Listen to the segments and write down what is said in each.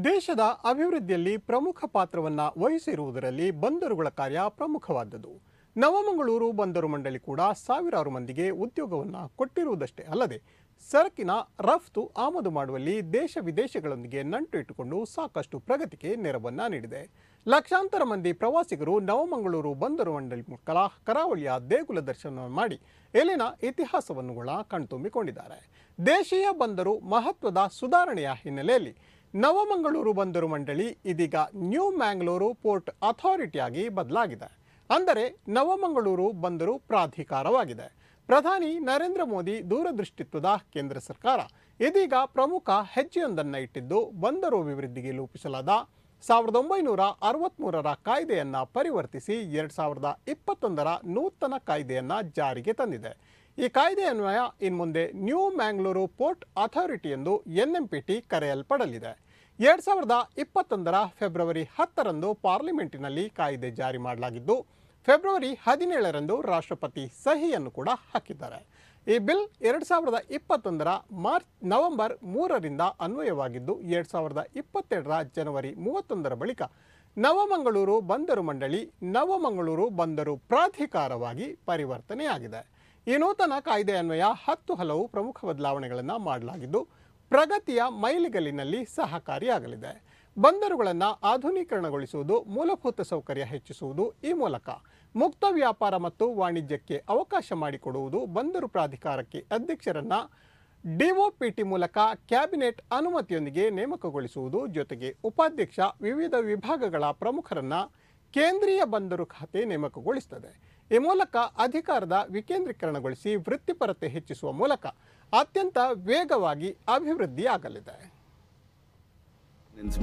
ದೇಶದ ಅಭಿವೃದ್ಧಿಯಲ್ಲಿ ಪ್ರಮುಖ ಪಾತ್ರವನ್ನು ವಹಿಸಿರುವುದರಲ್ಲಿ ಬಂದರುಗಳ ಕಾರ್ಯ ಪ್ರಮುಖವಾದದ್ದು. ನವಮಂಗಳೂರು ಬಂದರು ಮಂಡಳಿ ಕೂಡ ಸಾವಿರಾರು ಮಂದಿಗೆ ಉದ್ಯೋಗವನ್ನು ಕೊಟ್ಟಿರುವುದಷ್ಟೇ ಅಲ್ಲದೆ ಸರಕಿನ ರಫ್ತು ಆಮದು ಮಾಡುವಲ್ಲಿ ದೇಶ ವಿದೇಶಗಳೊಂದಿಗೆ ನಂಟು ಇಟ್ಟುಕೊಂಡು ಸಾಕಷ್ಟು ಪ್ರಗತಿಗೆ ನೆರವನ್ನು ನೀಡಿದೆ. ಲಕ್ಷಾಂತರ ಮಂದಿ ಪ್ರವಾಸಿಗರು ನವಮಂಗಳೂರು ಬಂದರು ಮಂಡಳಿ ಮೂಲಕ ಕರಾವಳಿಯ ದೇಗುಲ ದರ್ಶನ ಮಾಡಿ ಇಲ್ಲಿನ ಇತಿಹಾಸವನ್ನು ಕಣ್ತುಂಬಿಕೊಂಡಿದ್ದಾರೆ. ದೇಶೀಯ ಬಂದರು ಮಹತ್ವದ ಸುಧಾರಣೆಯ ಹಿನ್ನೆಲೆಯಲ್ಲಿ ನವಮಂಗಳೂರು ಬಂದರು ಮಂಡಳಿ ಇದೀಗ ನ್ಯೂ ಮ್ಯಾಂಗ್ಳೂರು ಪೋರ್ಟ್ ಅಥಾರಿಟಿಯಾಗಿ ಬದಲಾಗಿದೆ. ಅಂದರೆ ನವಮಂಗಳೂರು ಬಂದರು ಪ್ರಾಧಿಕಾರವಾಗಿದೆ. ಪ್ರಧಾನಿ ನರೇಂದ್ರ ಮೋದಿ ದೂರದೃಷ್ಟಿತ್ವದ ಕೇಂದ್ರ ಸರ್ಕಾರ ಇದೀಗ ಪ್ರಮುಖ ಹೆಜ್ಜೆಯೊಂದನ್ನು ಇಟ್ಟಿದ್ದು ಬಂದರು ಅಭಿವೃದ್ಧಿಗೆ ರೂಪಿಸಲಾದ 1963ರ ಕಾಯ್ದೆಯನ್ನು ಪರಿವರ್ತಿಸಿ 2021ರ ನೂತನ ಕಾಯ್ದೆಯನ್ನು ಜಾರಿಗೆ ತಂದಿದೆ. ಈ ಕಾಯ್ದೆ ಅನ್ವಯ ಇನ್ಮುಂದೆ ನ್ಯೂ ಮ್ಯಾಂಗ್ಳೂರು ಪೋರ್ಟ್ ಅಥಾರಿಟಿ ಎಂದು NMPT ಕರೆಯಲ್ಪಡಲಿದೆ. 2021ರ ಫೆಬ್ರವರಿ 10ರಂದು ಪಾರ್ಲಿಮೆಂಟಿನಲ್ಲಿ ಕಾಯ್ದೆ ಜಾರಿ ಮಾಡಲಾಗಿದ್ದು ಫೆಬ್ರವರಿ 17ರಂದು ರಾಷ್ಟ್ರಪತಿ ಸಹಿಯನ್ನು ಕೂಡ ಹಾಕಿದ್ದಾರೆ. ಈ ಬಿಲ್ 2021ರ ನವೆಂಬರ್ 3ರಿಂದ ಅನ್ವಯವಾಗಿದ್ದು 2022ರ ಜನವರಿ 31ರ ಬಳಿಕ ನವಮಂಗಳೂರು ಬಂದರು ಮಂಡಳಿ ನವಮಂಗಳೂರು ಬಂದರು ಪ್ರಾಧಿಕಾರವಾಗಿ ಪರಿವರ್ತನೆಯಾಗಿದೆ. ಈ ನೂತನ ಕಾಯ್ದೆ ಅನ್ವಯ 10 ಹಲವು ಪ್ರಮುಖ ಬದಲಾವಣೆಗಳನ್ನು ಮಾಡಲಾಗಿದ್ದು ಪ್ರಗತಿಯ ಮೈಲಿಗಲ್ಲಿನಲ್ಲಿ ಸಹಕಾರಿಯಾಗಲಿದೆ. ಬಂದರುಗಳನ್ನು ಆಧುನೀಕರಣಗೊಳಿಸುವುದು, ಮೂಲಭೂತ ಸೌಕರ್ಯ ಹೆಚ್ಚಿಸುವುದು, ಈ ಮೂಲಕ ಮುಕ್ತ ವ್ಯಾಪಾರ ಮತ್ತು ವಾಣಿಜ್ಯಕ್ಕೆ ಅವಕಾಶ ಮಾಡಿಕೊಡುವುದು, ಬಂದರು ಪ್ರಾಧಿಕಾರಕ್ಕೆ ಅಧ್ಯಕ್ಷರನ್ನ DOPT ಮೂಲಕ ಕ್ಯಾಬಿನೆಟ್ ಅನುಮತಿಯೊಂದಿಗೆ ನೇಮಕಗೊಳಿಸುವುದು, ಜೊತೆಗೆ ಉಪಾಧ್ಯಕ್ಷ ವಿವಿಧ ವಿಭಾಗಗಳ ಪ್ರಮುಖರನ್ನ ಕೇಂದ್ರೀಯ ಬಂದರು ಖಾತೆ ನೇಮಕಗೊಳಿಸುತ್ತದೆ. ಈ ಮೂಲಕ ಅಧಿಕಾರದ ವಿಕೇಂದ್ರೀಕರಣಗೊಳಿಸಿ ವೃತ್ತಿಪರತೆ ಹೆಚ್ಚಿಸುವ ಮೂಲಕ ಅತ್ಯಂತ ವೇಗವಾಗಿ ಅಭಿವೃದ್ಧಿಯಾಗಲಿದೆ.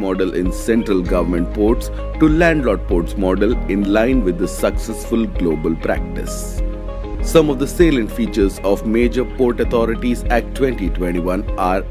Model in central government ports to landlord ports model in line with the successful global practice. Some of the salient features of Major Port Authorities Act 2021 are: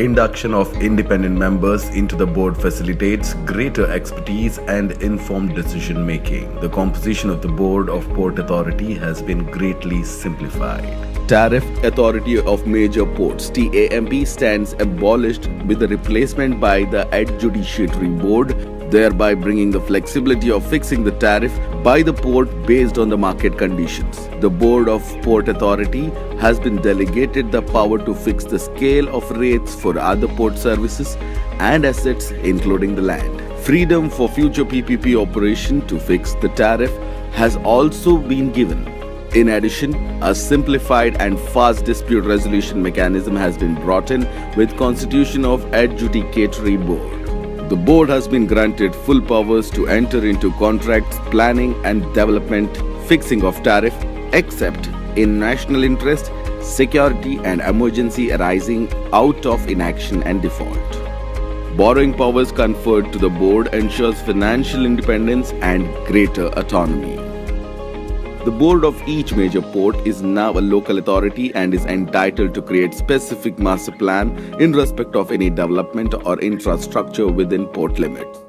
induction of independent members into the board facilitates greater expertise and informed decision making. The composition of the board of Port Authority has been greatly simplified. Tariff Authority of Major Ports (TAMP) stands abolished with the replacement by the Adjudicatory Board, thereby bringing the flexibility of fixing the tariff by the port based on the market conditions. The Board of Port Authority has been delegated the power to fix the scale of rates for other port services and assets including the land. Freedom for future PPP operation to fix the tariff has also been given. In addition, a simplified and fast dispute resolution mechanism has been brought in with constitution of Adjudicatory Board. The board has been granted full powers to enter into contracts, planning and development, fixing of tariff, except in national interest, security and emergency arising out of inaction and default. Borrowing powers conferred to the board ensures financial independence and greater autonomy. The board of each major port is now a local authority and is entitled to create specific master plan in respect of any development or infrastructure within port limits.